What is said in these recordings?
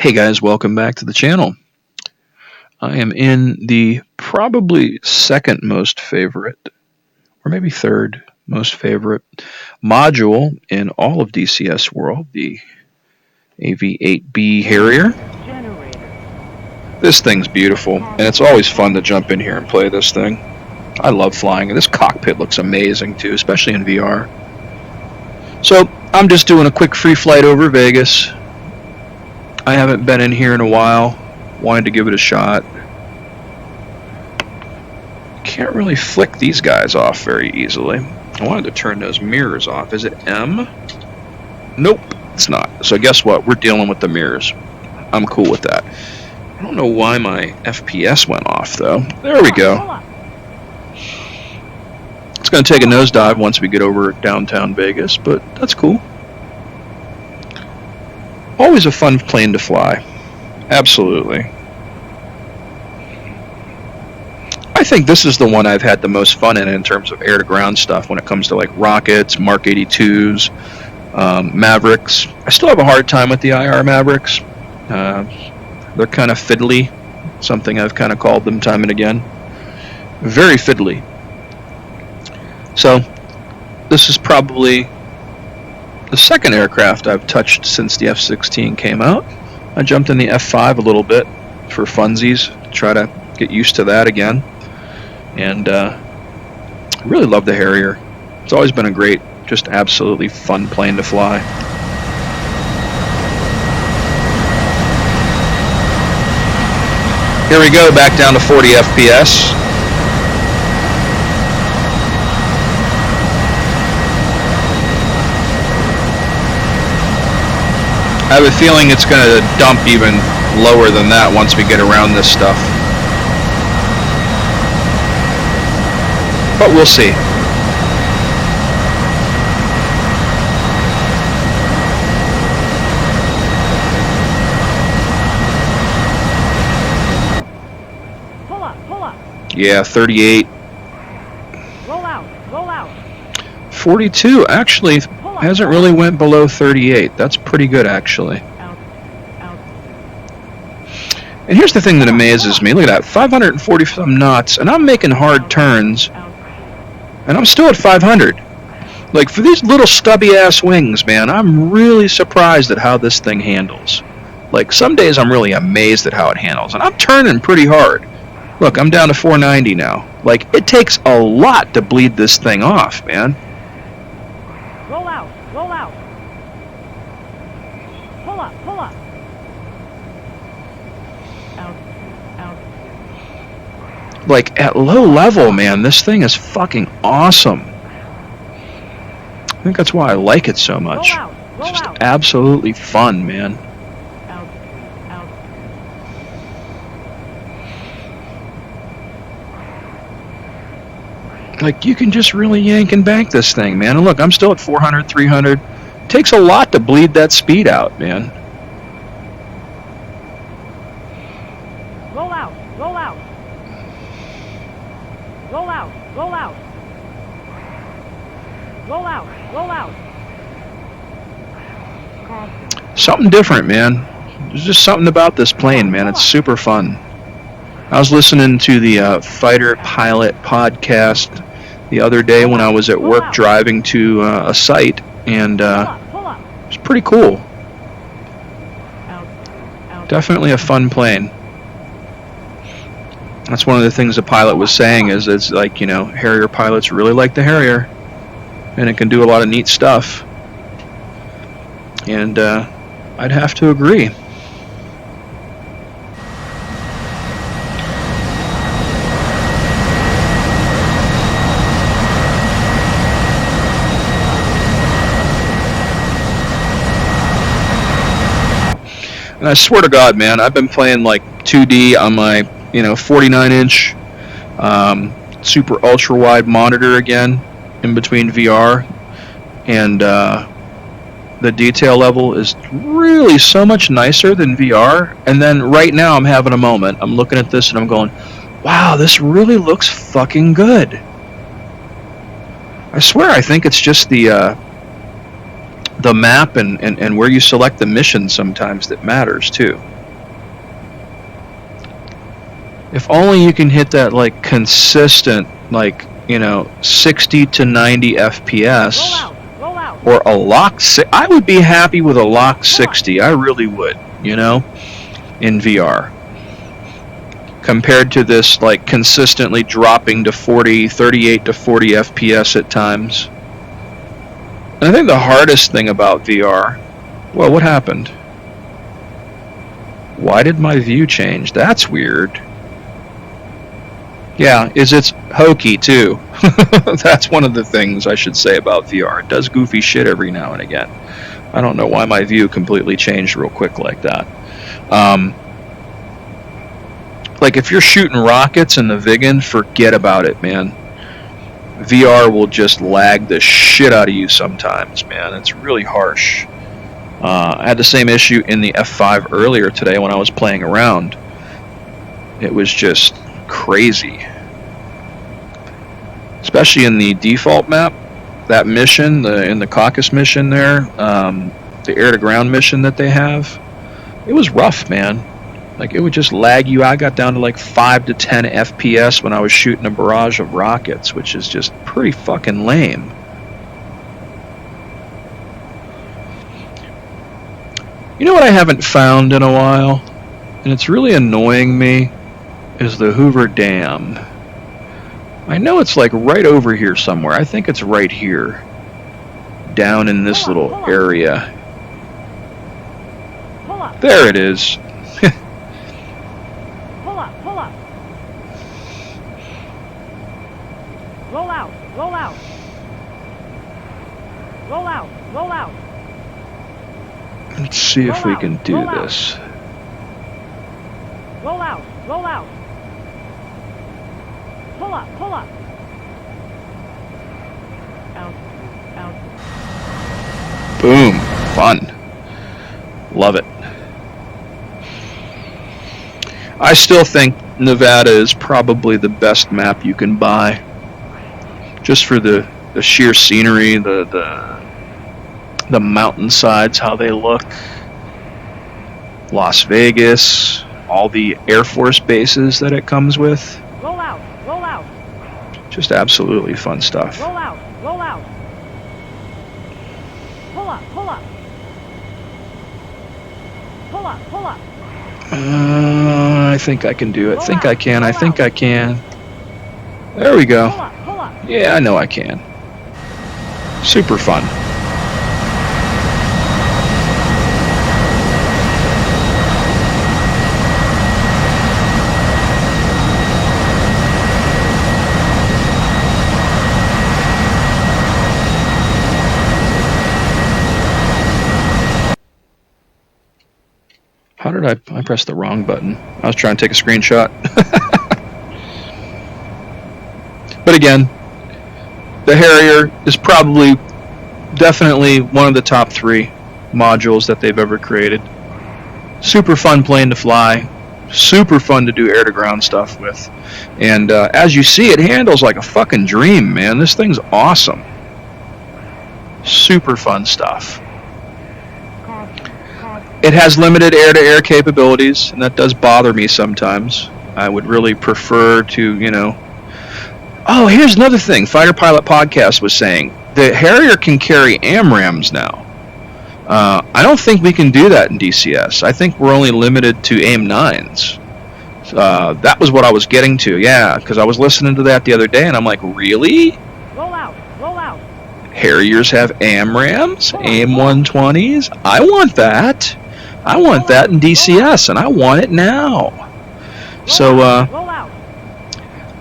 Hey guys, welcome back to the channel. I am in the probably second most favorite, or maybe third most favorite module in all of DCS world, the AV-8B Harrier. This thing's beautiful, and it's always fun to jump in here and play this thing. I love flying, and this cockpit looks amazing too, especially in VR. So I'm just doing a quick free flight over Vegas. I haven't been in here in a while. Wanted to give it a shot. Can't really flick these guys off very easily. I wanted to turn those mirrors off. Is it M? Nope, it's not. So guess what? We're dealing with the mirrors. I'm cool with that. I don't know why my FPS went off though. There we go. It's going to take a nosedive once we get over downtown Vegas, but that's cool. Always a fun plane to fly. Absolutely. I think this is the one I've had the most fun in terms of air-to-ground stuff when it comes to like rockets, Mark 82s, Mavericks. I still have a hard time with the IR Mavericks. They're kind of fiddly, something I've kind of called them time and again. Very fiddly. So, this is probably the second aircraft I've touched since the F-16 came out. I jumped in the F-5 a little bit for funsies, to try to get used to that again. And I really love the Harrier. It's always been a great, just absolutely fun plane to fly. Here we go, back down to 40 FPS. I have a feeling it's going to dump even lower than that once we get around this stuff. But we'll see. Pull up. Yeah, 38. Roll out. 42 actually hasn't really went below 38. That's pretty good actually. Out. And here's the thing that amazes me. Look at that, 540 some knots, and I'm making hard turns, and I'm still at 500. Like, for these little stubby ass wings, man, I'm really surprised at how this thing handles. Like, some days I'm really amazed at how it handles, and I'm turning pretty hard. Look, I'm down to 490 now. Like, it takes a lot to bleed this thing off, man. Roll out. Pull up. Out. Like, at low level, man, this thing is fucking awesome. I think that's why I like it so much. Roll It's just out. absolutely fun, man. Out. Like, you can just really yank and bank this thing, man. And look, I'm still at 400, 300. It takes a lot to bleed that speed out, man. Roll out. Something different, man. There's just something about this plane, man. It's super fun. I was listening to the Fighter Pilot podcast the other day when I was at work driving to a site, and it's pretty cool. Out. Definitely a fun plane. That's one of the things the pilot was saying, is it's like, you know, Harrier pilots really like the Harrier, and it can do a lot of neat stuff. And I'd have to agree. And I swear to God, man, I've been playing like 2D on my, 49-inch super ultra wide monitor again, in between VR, and the detail level is really so much nicer than VR. And then right now I'm having a moment. I'm looking at this and I'm going, wow, this really looks fucking good. I swear, I think it's just the the map and where you select the mission sometimes that matters too. If only you can hit that like consistent, like, 60 to 90 FPS Roll out. or a lock. I would be happy with a lock 60. I really would, in VR. Compared to this, like, consistently dropping to 38 to 40 FPS at times. And I think the hardest thing about VR, well, what happened? Why did my view change? That's weird. Yeah, it's hokey too. That's one of the things I should say about VR. It does goofy shit every now and again. I don't know why my view completely changed real quick like that. Like if you're shooting rockets in the Vigan, forget about it, man. VR will just lag the shit out of you sometimes, man. It's really harsh. I had the same issue in the F5 earlier today when I was playing around. It was just crazy. Especially in the default map, that mission, in the Caucasus mission there, the air-to-ground mission that they have, it was rough, man. Like, it would just lag you. I got down to like 5 to 10 FPS when I was shooting a barrage of rockets, which is just pretty fucking lame. You know what I haven't found in a while? And it's really annoying me, is the Hoover Dam. I know it's like right over here somewhere. I think it's right here. Down in this little area. There it is. Pull up. Roll out. Let's see if we can do this. Roll out. Pull up. Out. Boom. Fun. Love it. I still think Nevada is probably the best map you can buy. Just for the sheer scenery, the mountainsides, how they look. Las Vegas, all the Air Force bases that it comes with. Roll out. Just absolutely fun stuff. Roll out. Pull up. I think I can do it. I think I can. There we go. Pull up. Yeah, I know I can. Super fun. How did I pressed the wrong button? I was trying to take a screenshot. But again, the Harrier is definitely one of the top 3 modules that they've ever created. Super fun plane to fly. Super fun to do air-to-ground stuff with. And as you see, it handles like a fucking dream, man. This thing's awesome. Super fun stuff. It has limited air-to-air capabilities, and that does bother me sometimes. I would really prefer to, Oh, here's another thing Fighter Pilot Podcast was saying. The Harrier can carry AMRAAMs now. I don't think we can do that in DCS. I think we're only limited to AIM-9s. That was what I was getting to, yeah, because I was listening to that the other day, and I'm like, really? Roll out. Harriers have AMRAAMs? AIM-120s? I want that. I want that in DCS, and I want it now. So,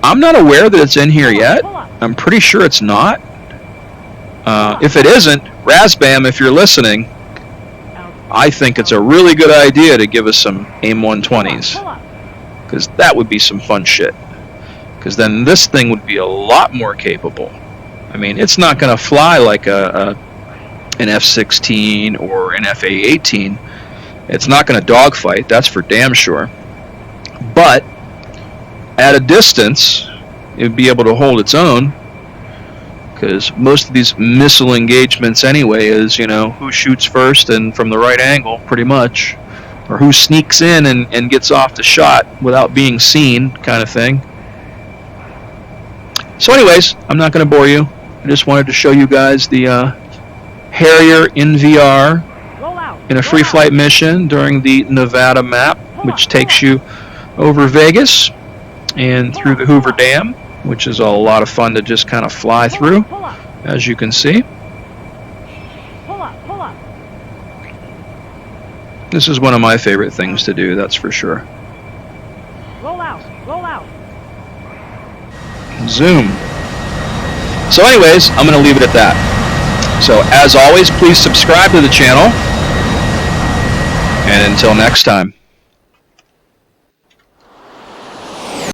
I'm not aware that it's in here yet. I'm pretty sure it's not. If it isn't, Razbam, if you're listening, I think it's a really good idea to give us some AIM-120s. Because that would be some fun shit. Because then this thing would be a lot more capable. I mean, it's not going to fly like an F-16 or an FA-18. It's not going to dogfight, that's for damn sure. But at a distance, it would be able to hold its own. because most of these missile engagements anyway is, you know, who shoots first and from the right angle, pretty much, or who sneaks in and gets off the shot without being seen, kind of thing. So anyways, I'm not going to bore you. I just wanted to show you guys the Harrier in VR Roll out. in a free flight mission during the Nevada map, which takes you over Vegas and through the Hoover Dam, which is a lot of fun to just kind of fly through, Pull up. as you can see. Pull up. Pull up. This is one of my favorite things to do, that's for sure. Roll out. Roll out. Zoom. So anyways, I'm going to leave it at that. So as always, please subscribe to the channel. And until next time.